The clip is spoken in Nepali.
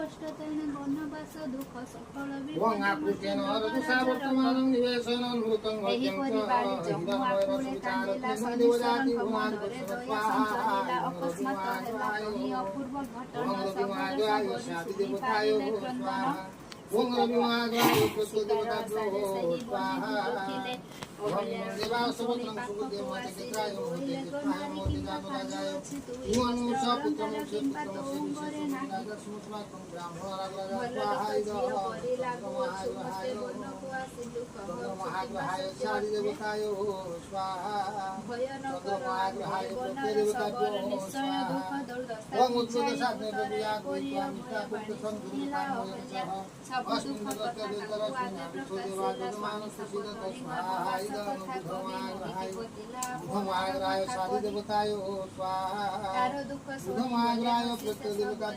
कष्ट तेने वनवास दुख सकल वं आकृतेन रघुसावर्तमानं निवेशनं नूतं एही भक्त्यं परिवार जम्मू आकुले कांदिला शनिशरण भवनरे दया संचलिला अकस्मात हेला कहीं अपूर्व घटना सबरस बोरी पारिले क्रंदन वं रविवाग्राय प्रत्यदेवताभ्यो स्वाहा देवासुपुत्रं सुबुद्धिमते चित्राय मोहिते चित्राय मोहिते जानराजाय इमनु सपुत्रं सुपुत्रं राजस्मुस्माकं ब्राह्मणराजराज स्वाहाय चारि देवताय स्वाहा चंद्रमहाग्रहाय प्रत्यदेवताभ्यो स्वाहा वं उत्सुकसाधने प्रभुया गोत्वा मिष्टापुत्र संधुनिकामोयः अस्मिन् स्वाहा स्वाहा